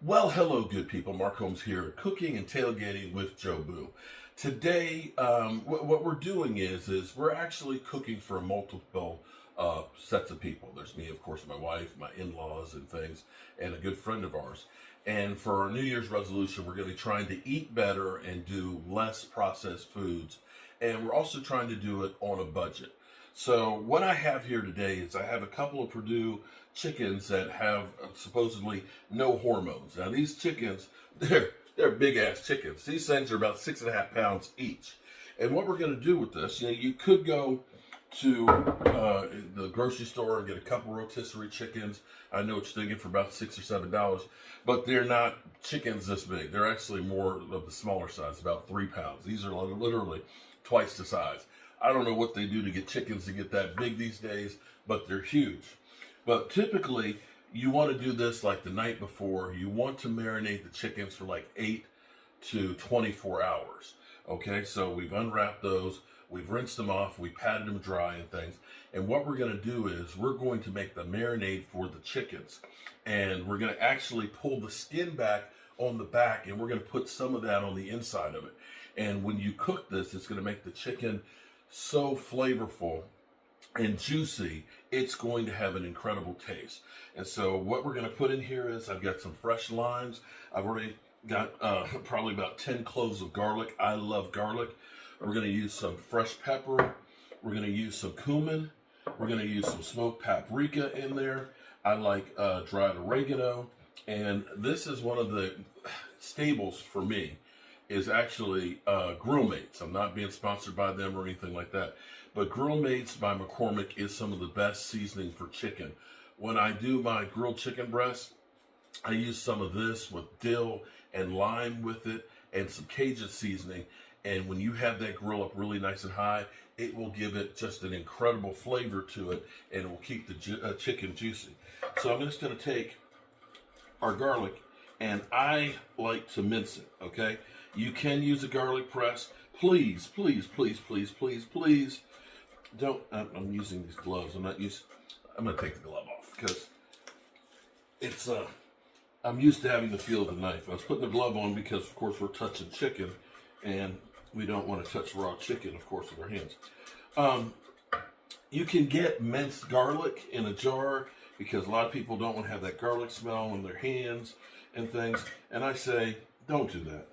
Well, hello, good people. Mark Holmes here, cooking and tailgating with Joe Boo. Today, what we're doing is we're actually cooking for multiple sets of people. There's me, of course, my wife, my in-laws, and things, and a good friend of ours. And for our New Year's resolution, we're going to be trying to eat better and do less processed foods. And we're also trying to do it on a budget. So what I have here today is I have a couple of Purdue chickens that have supposedly no hormones. Now these chickens, they're big ass chickens. These things are about 6.5 pounds each. And what we're going to do with this, you could go to the grocery store and get a couple rotisserie chickens. I know what you're thinking, for about $6 or $7, but they're not chickens this big. They're actually more of the smaller size, about 3 pounds. These are literally twice the size. I don't know what they do to get chickens to get that big these days, but they're huge. But typically, you want to do this like the night before. You want to marinate the chickens for like 8 to 24 hours. Okay, so we've unwrapped those, we've rinsed them off, we patted them dry and things. And what we're going to do is we're going to make the marinade for the chickens. And we're going to actually pull the skin back on the back, and we're going to put some of that on the inside of it. And when you cook this, it's going to make the chicken so flavorful and juicy, it's going to have an incredible taste. And so what we're going to put in here is I've got some fresh limes. I've already got probably about 10 cloves of garlic. I love garlic. We're going to use some fresh pepper. We're going to use some cumin. We're going to use some smoked paprika in there. I like dried oregano. And this is one of the staples for me, is actually Grill Mates. I'm not being sponsored by them or anything like that, but Grill Mates by McCormick is some of the best seasoning for chicken. When I do my grilled chicken breast, I use some of this with dill and lime with it and some Cajun seasoning. And when you have that grill up really nice and high, it will give it just an incredible flavor to it, and it will keep the chicken juicy. So I'm just going to take our garlic, and I like to mince it, okay? You can use a garlic press. Please, please, please, please, please, please don't. I'm using these gloves. I'm going to take the glove off because it's, I'm used to having the feel of the knife. I was putting the glove on because, of course, we're touching chicken, and we don't want to touch raw chicken, of course, with our hands. You can get minced garlic in a jar because a lot of people don't want to have that garlic smell on their hands and things. And I say, don't do that.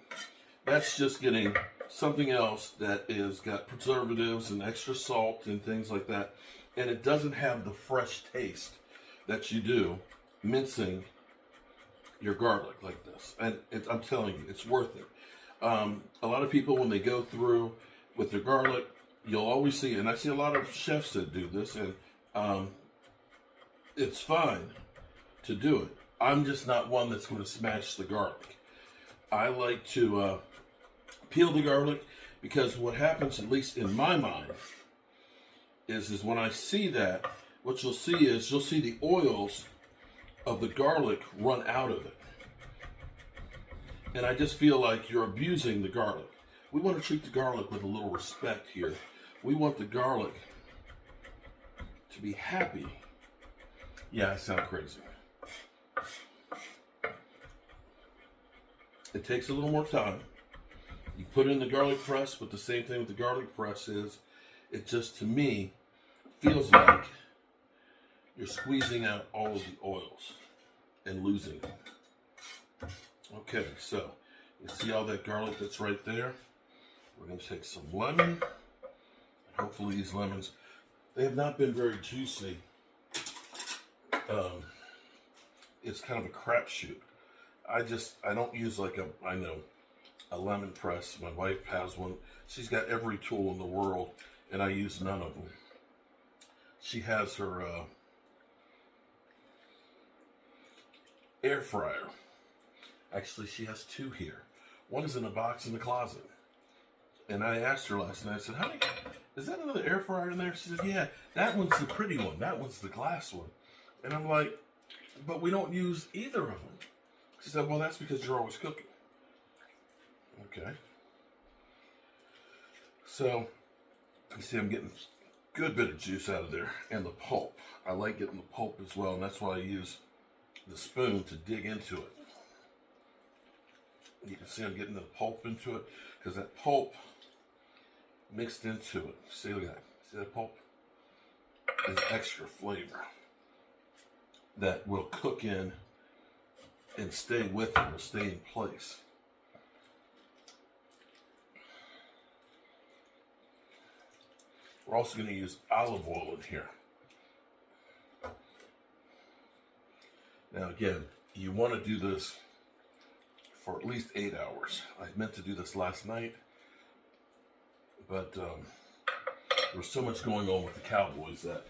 That's just getting something else that is got preservatives and extra salt and things like that. And it doesn't have the fresh taste that you do mincing your garlic like this. And I'm telling you, it's worth it. A lot of people, when they go through with their garlic, you'll always see, and I see a lot of chefs that do this, and it's fine to do it. I'm just not one that's going to smash the garlic. I like to peel the garlic, because what happens, at least in my mind, is when I see that, what you'll see is you'll see the oils of the garlic run out of it. And I just feel like you're abusing the garlic. We want to treat the garlic with a little respect here. We want the garlic to be happy. Yeah, I sound crazy. It takes a little more time. You put in the garlic press, but the same thing with the garlic press is, it just, to me, feels like you're squeezing out all of the oils and losing them. Okay, so you see all that garlic that's right there? We're going to take some lemon. Hopefully these lemons, they have not been very juicy. It's kind of a crapshoot. I don't use like a lemon press. My wife has one. She's got every tool in the world, and I use none of them. She has her air fryer. Actually, she has two here. One is in a box in the closet. And I asked her last night, I said, honey, is that another air fryer in there? She said, yeah, that one's the pretty one. That one's the glass one. And I'm like, but we don't use either of them. She said, well, that's because you're always cooking. Okay. So, you see I'm getting a good bit of juice out of there. And the pulp. I like getting the pulp as well, and that's why I use the spoon to dig into it. You can see I'm getting the pulp into it because that pulp mixed into it. See, look at that. See that pulp? Is extra flavor that will cook in and stay with it, will stay in place. We're also going to use olive oil in here. Now again, you want to do this for at least 8 hours. I meant to do this last night, but there was so much going on with the Cowboys that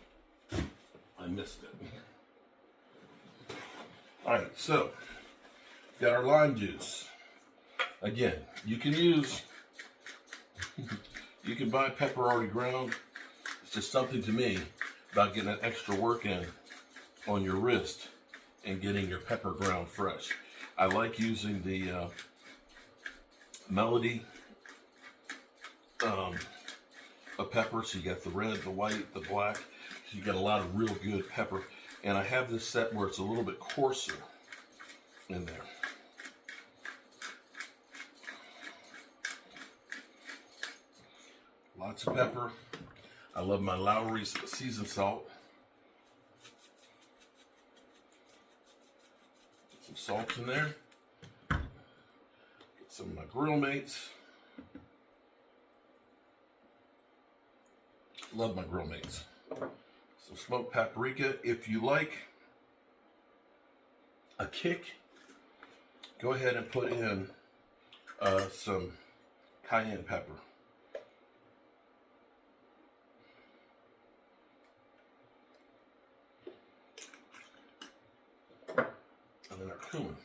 I missed it. All right, so got our lime juice. Again, you can buy pepper already ground. It's just something to me about getting an extra work in on your wrist and getting your pepper ground fresh. I like using the melody of pepper. So you got the red, the white, the black. So you got a lot of real good pepper. And I have this set where it's a little bit coarser in there. Lots of pepper. I love my Lowry's seasoned salt. Get some salt in there. Get some of my grill mates. Love my grill mates. Some smoked paprika. If you like a kick, go ahead and put in some cayenne pepper. And then our cumin.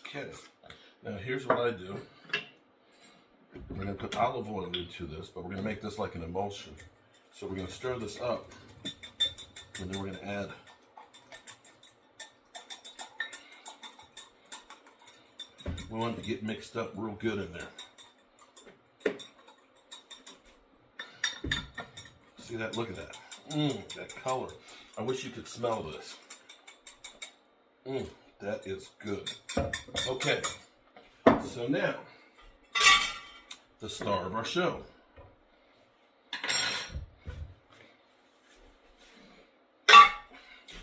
Okay, now here's what I do. We're going to put olive oil into this, but we're going to make this like an emulsion. So we're going to stir this up, and then we're going to add we want it to get mixed up real good in there. See that? Look at that. That color. I wish you could smell this. That is good. Okay, so now, the star of our show.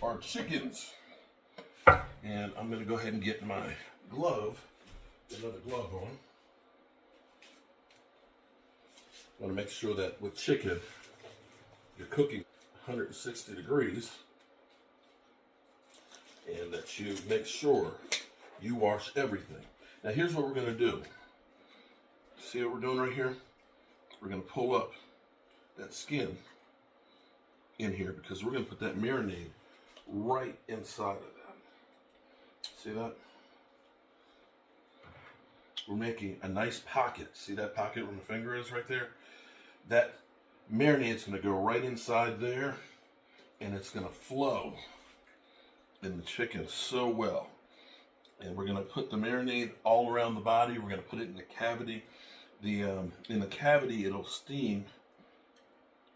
Our chickens. And I'm going to go ahead and get my glove, another glove on. I want to make sure that with chicken, you're cooking 160 degrees. And that you make sure you wash everything. Now here's what we're going to do. See what we're doing right here? We're going to pull up that skin in here because we're going to put that marinade right inside of that. See that? We're making a nice pocket. See that pocket where my finger is right there? That marinade's going to go right inside there, and it's going to flow in the chicken so well. And we're going to put the marinade all around the body. We're going to put it in the cavity. In the cavity, it'll steam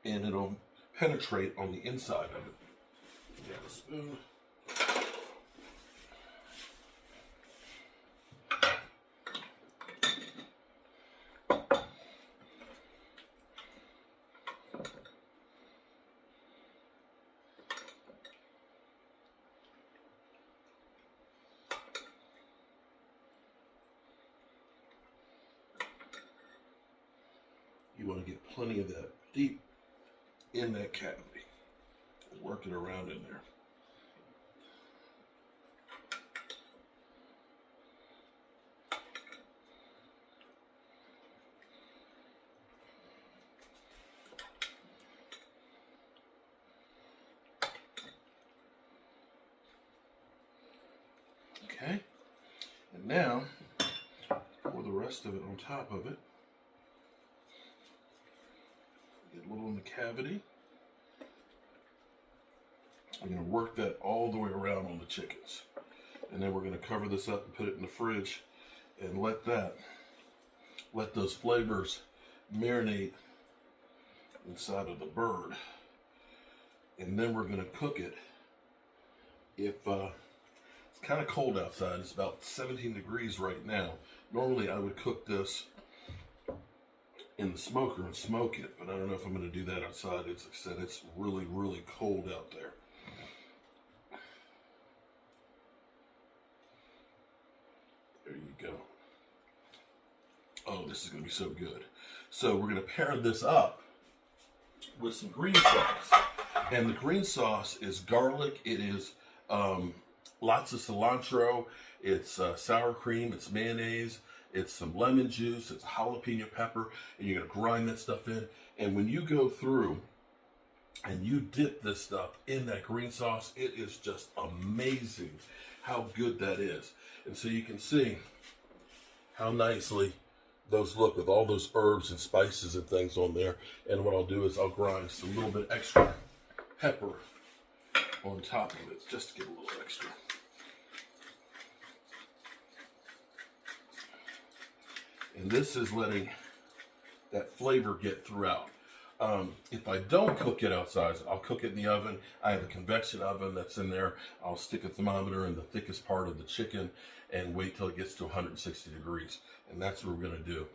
and it'll penetrate on the inside of it. Grab a spoon. You want to get plenty of that deep in that cavity. Work it around in there. Okay, and now pour the rest of it on top of it. Get a little in the cavity. I'm going to work that all the way around on the chickens. And then we're going to cover this up and put it in the fridge and let those flavors marinate inside of the bird. and then we're going to cook it. If it's kind of cold outside, it's about 17 degrees right now. Normally I would cook this in the smoker and smoke it, but I don't know if I'm going to do that outside. It's like I said, it's really, really cold out there. There you go. Oh, this is going to be so good. So we're going to pair this up with some green sauce. And the green sauce is garlic. It is lots of cilantro. It's sour cream. It's mayonnaise. It's some lemon juice. It's jalapeno pepper. And you're going to grind that stuff in. And when you go through and you dip this stuff in that green sauce, it is just amazing how good that is. And so you can see how nicely those look with all those herbs and spices and things on there. And what I'll do is I'll grind just a little bit extra pepper on top of it, just to get a little extra. And this is letting that flavor get throughout. If I don't cook it outside, I'll cook it in the oven. I have a convection oven that's in there. I'll stick a thermometer in the thickest part of the chicken and wait till it gets to 160 degrees. And that's what we're going to do.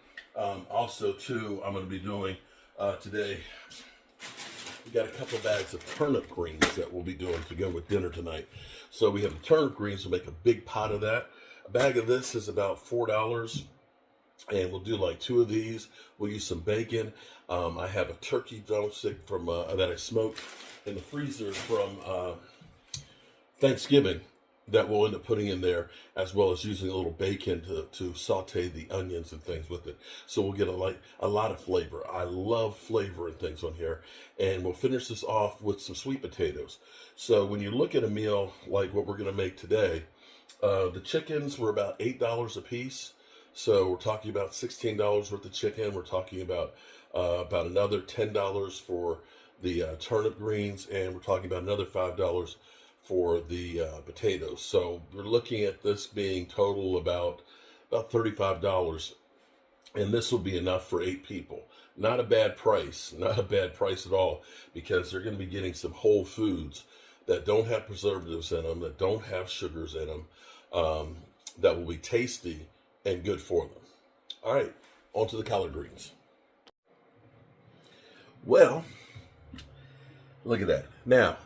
Also, too, I'm going to be doing today, we got a couple bags of turnip greens that we'll be doing to go with dinner tonight. So we have the turnip greens. We'll make a big pot of that. A bag of this is about $4. And we'll do like 2 of these. We'll use some bacon. I have a turkey drumstick from that I smoked in the freezer from Thanksgiving that we'll end up putting in there, as well as using a little bacon to saute the onions and things with it. So we'll get a lot of flavor. I love flavor and things on here. And we'll finish this off with some sweet potatoes. So when you look at a meal like what we're going to make today, the chickens were about $8 a piece. So we're talking about $16 worth of chicken. We're talking about another $10 for the turnip greens, and we're talking about another $5 for the potatoes. So we're looking at this being total about $35, and this will be enough for 8 people. Not a bad price, not a bad price at all, because they're going to be getting some whole foods that don't have preservatives in them, that don't have sugars in them, that will be tasty and good for them. All right, on to the collard greens. Well, look at that. Now,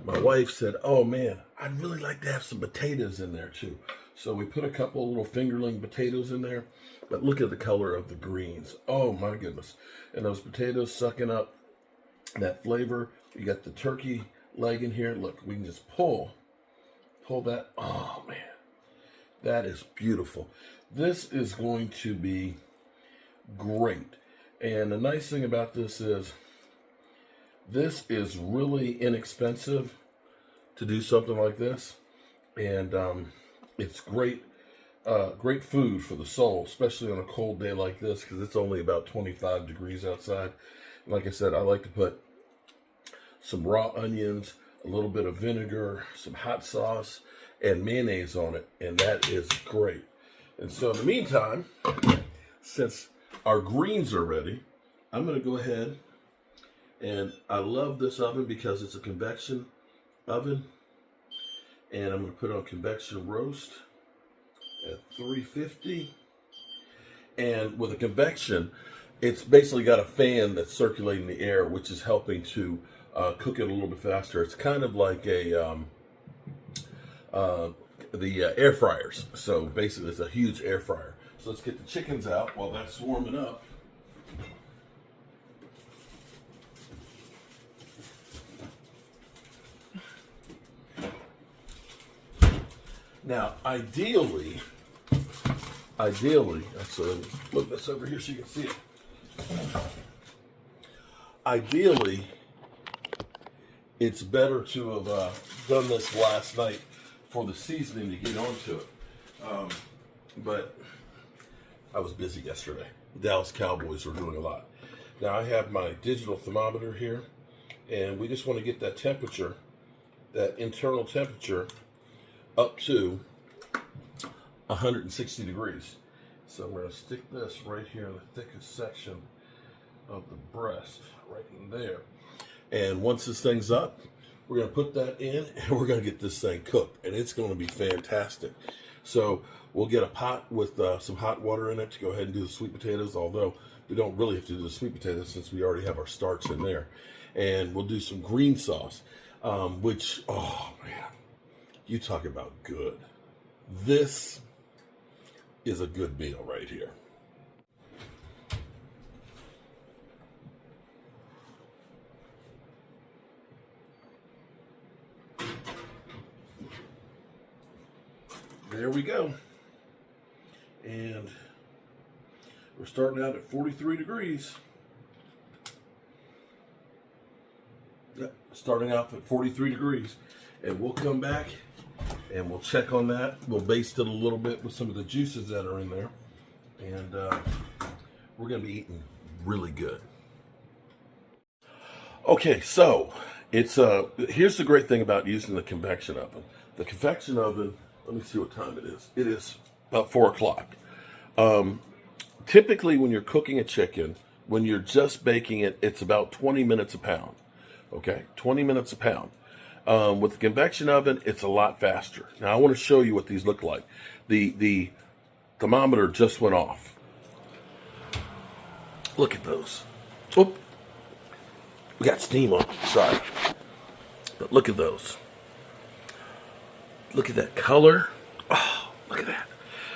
my wife said, oh man, I'd really like to have some potatoes in there too. So we put a couple of little fingerling potatoes in there, but look at the color of the greens. Oh my goodness. And those potatoes sucking up that flavor. You got the turkey leg in here. Look, we can just pull that. Oh man. That is beautiful. This is going to be great. And the nice thing about this is really inexpensive to do something like this. And it's great food for the soul, especially on a cold day like this, because it's only about 25 degrees outside. And like I said, I like to put some raw onions, a little bit of vinegar, some hot sauce, and mayonnaise on it, and that is great. And so in the meantime, since our greens are ready, I'm going to go ahead, and I love this oven because it's a convection oven, and I'm going to put on convection roast at 350. And with a convection, it's basically got a fan that's circulating the air, which is helping to cook it a little bit faster. It's kind of like the air fryers. So basically it's a huge air fryer. So let's get the chickens out while that's warming up. Now, ideally, let's look this over here so you can see it. Ideally, it's better to have done this last night for the seasoning to get onto it. But I was busy yesterday. The Dallas Cowboys were doing a lot. Now I have my digital thermometer here, and we just want to get that temperature, that internal temperature, up to 160 degrees. So we're going to stick this right here in the thickest section of the breast, right in there. And once this thing's up, we're going to put that in and we're going to get this thing cooked. And it's going to be fantastic. So we'll get a pot with some hot water in it to go ahead and do the sweet potatoes, although we don't really have to do the sweet potatoes since we already have our starch in there. And we'll do some green sauce, which, oh man, you talk about good. This is a good meal right here. There we go. And we're starting out at 43 degrees. Yep, starting out at 43 degrees. And we'll come back and we'll check on that. We'll baste it a little bit with some of the juices that are in there. And we're going to be eating really good. Okay, so it's here's the great thing about using the convection oven. The convection oven, let me see what time it is. It is about 4 o'clock. Typically when you're cooking a chicken, when you're just baking it, it's about 20 minutes a pound. Okay, 20 minutes a pound. With the convection oven, it's a lot faster. Now I want to show you what these look like. The thermometer just went off. Look at those. Oop. We got steam on. Sorry. But look at those. Look at that color. Oh, look at that.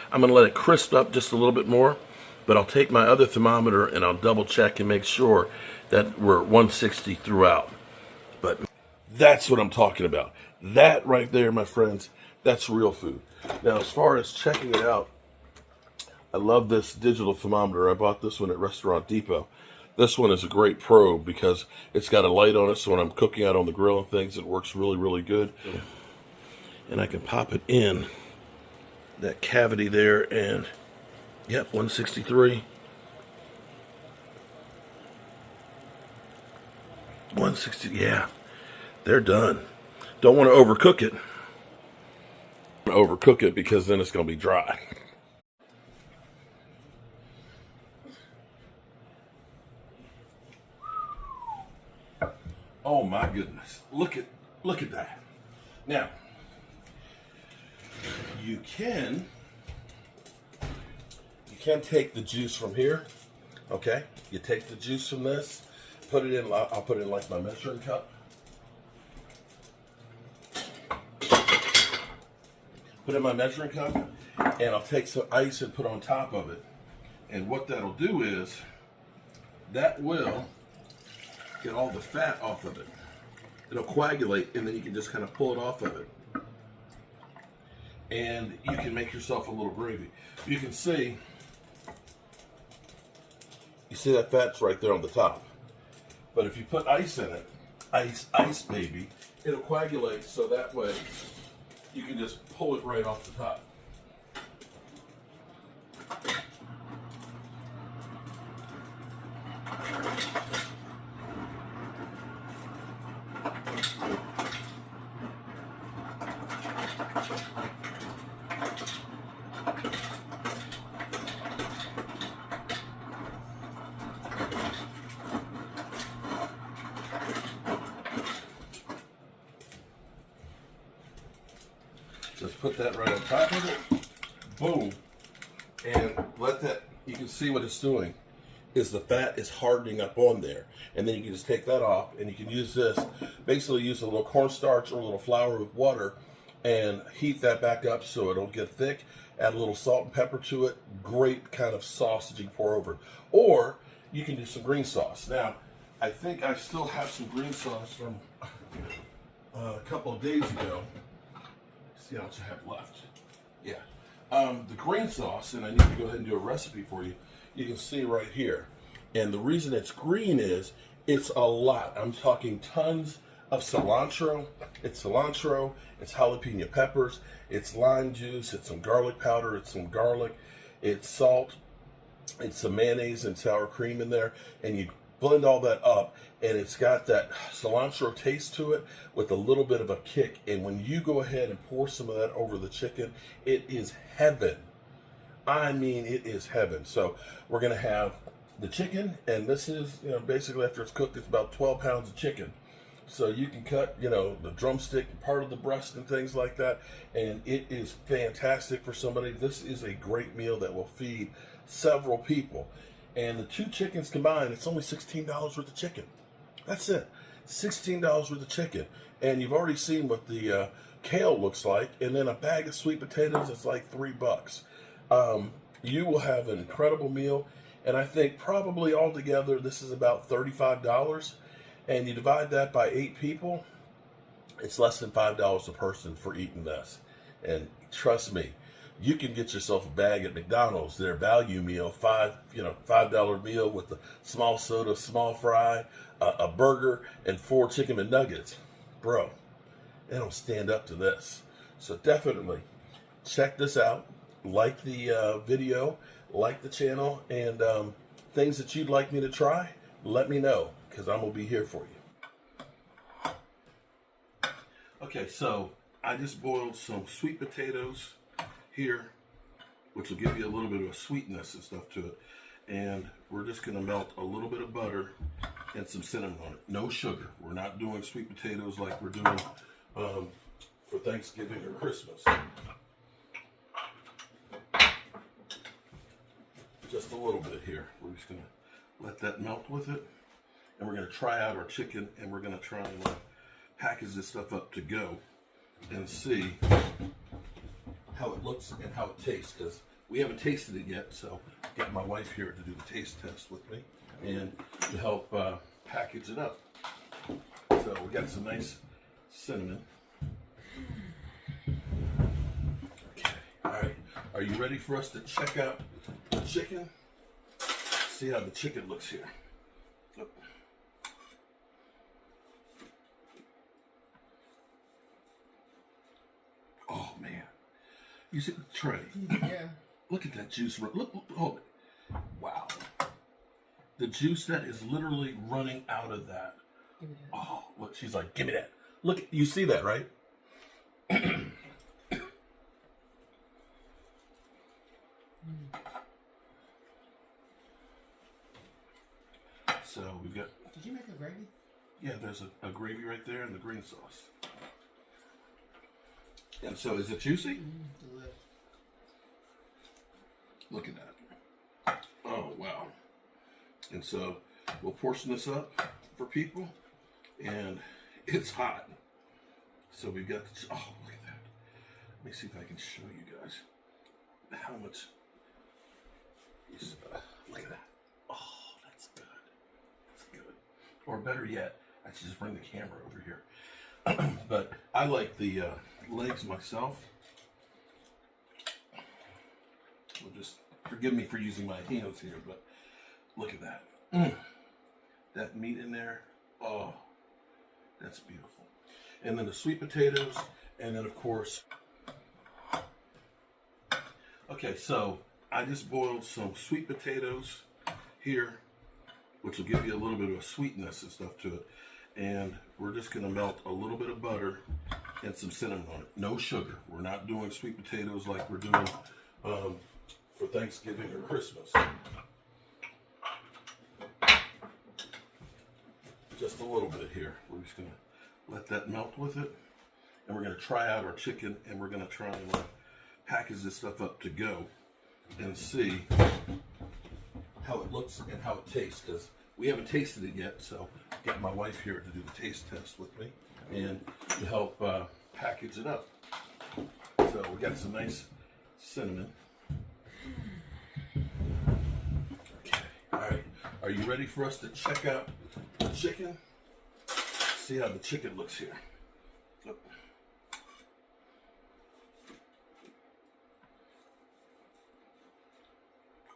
I'm going to let it crisp up just a little bit more, but I'll take my other thermometer and I'll double check and make sure that we're 160 throughout. But that's what I'm talking about. That right there, my friends, that's real food. Now, as far as checking it out, I love this digital thermometer. I bought this one at Restaurant Depot. This one is a great probe because it's got a light on it, so when I'm cooking out on the grill and things, it works really, really good. And I can pop it in that cavity there, and yep, 163. 160, yeah, they're done. Don't want to overcook it. Overcook it because then it's going to be dry. Oh my goodness! Look at that. Now you can take the juice from here. Okay, you take the juice from this, put it in. I'll put it in like my measuring cup. Put in my measuring cup, and I'll take some ice and put on top of it. And what that'll do is that will get all the fat off of it. It'll coagulate, and then you can just kind of pull it off of it. And you can make yourself a little gravy. You can see, that fat's right there on the top. But if you put ice in it, ice baby, it'll coagulate so that way you can just pull it right off the top. Just put that right on top of it. Boom. And let that, you can see what it's doing is the fat is hardening up on there. And then you can just take that off and you can use this, basically use a little cornstarch or a little flour with water and heat that back up so it'll get thick. Add a little salt and pepper to it. Great kind of sauce that you can pour over it. Or you can do some green sauce. Now, I think I still have some green sauce from a couple of days ago. See how much I have left. Yeah. The green sauce, and I need to go ahead and do a recipe for you. You can see right here. And the reason it's green is it's a lot. I'm talking tons of cilantro. It's cilantro, it's jalapeno peppers, it's lime juice, it's some garlic powder, it's some garlic, it's salt, it's some mayonnaise and sour cream in there, and you blend all that up, and it's got that cilantro taste to it with a little bit of a kick. And when you go ahead and pour some of that over the chicken, it is heaven. I mean, it is heaven. So we're going to have the chicken, and this is, basically after it's cooked, it's about 12 pounds of chicken. So you can cut, the drumstick, part of the breast and things like that, and it is fantastic for somebody. This is a great meal that will feed several people. And the two chickens combined, it's only $16 worth of chicken. That's it. $16 worth of chicken. And you've already seen what the kale looks like, and then a bag of sweet potatoes is like $3. You will have an incredible meal, and I think probably altogether this is about $35. And you divide that by 8 people, it's less than $5 a person for eating this. And trust me, you can get yourself a bag at McDonald's, their value meal, $5 meal with a small soda, small fry, a burger, and 4 chicken McNuggets. Bro, they don't stand up to this. So definitely check this out. Like the video, like the channel, and things that you'd like me to try, let me know, because I'm going to be here for you. Okay, so I just boiled some sweet potatoes here, which will give you a little bit of a sweetness and stuff to it. And we're just going to melt a little bit of butter and some cinnamon on it. No sugar. We're not doing sweet potatoes like we're doing for Thanksgiving or Christmas. Just a little bit here. We're just going to let that melt with it. And we're going to try out our chicken, and we're going to try and package this stuff up to go and see how it looks and how it tastes, because we haven't tasted it yet. So I've got my wife here to do the taste test with me and to help package it up. So we got some nice cinnamon. Okay, all right. Are you ready for us to check out the chicken? See how the chicken looks here. Oh man, you see the tray? Yeah. Look at that juice. Look, hold it. Wow, the juice that is literally running out of that. Give me that. Oh, look, she's like, give me that. Look, you see that, right? So we've got. Did you make a gravy? Yeah, there's a gravy right there and the green sauce. And so, is it juicy? Delicious. Look at that. Oh, wow. And so, we'll portion this up for people, and it's hot. So we've got, oh, look at that. Let me see if I can show you guys how much, look at that. Oh, that's good. That's good. Or better yet, I should just bring the camera over here. But I like the legs myself. Well, just forgive me for using my hands here, but look at that. That meat in there. Oh, that's beautiful. And then the sweet potatoes, and then of course. Okay, so I just boiled some sweet potatoes here, which will give you a little bit of a sweetness and stuff to it. And we're just going to melt a little bit of butter and some cinnamon on it. No sugar. We're not doing sweet potatoes like we're doing for Thanksgiving or Christmas. Just a little bit here. We're just going to let that melt with it. And we're going to try out our chicken, and we're going to try and package this stuff up to go and see how it looks and how it tastes, because we haven't tasted it yet. So I've got my wife here to do the taste test with me and to help package it up. So we got some nice cinnamon. Okay, all right. Are you ready for us to check out the chicken? See how the chicken looks here.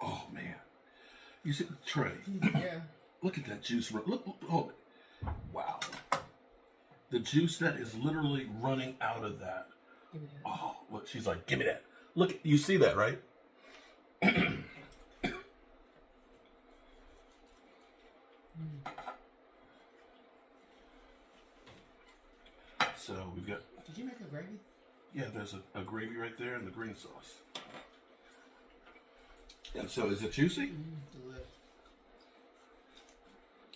Oh man, you see the tray? Yeah. Look at that juice. Look, hold it. Wow, the juice that is literally running out of that. Give me that. Oh, look, she's like, give me that. Look, you see that, right? So we've got. Did you make a gravy? Yeah, there's a gravy right there and the green sauce. And so, is it juicy? Delicious.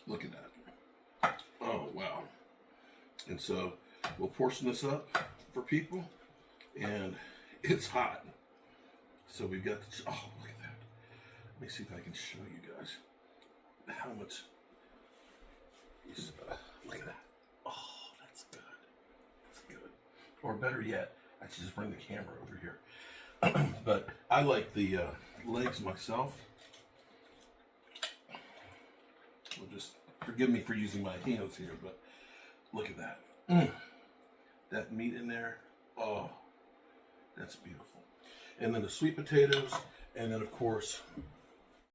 Look at that. Oh, wow. And so we'll portion this up for people, and it's hot. So we've got the, oh, look at that. Let me see if I can show you guys how much. Look at that. Oh, that's good. That's good. Or better yet, I should just bring the camera over here. But I like the legs myself. Well, just forgive me for using my hands here, but look at that. That meat in there. Oh, that's beautiful. And then the sweet potatoes, and then of course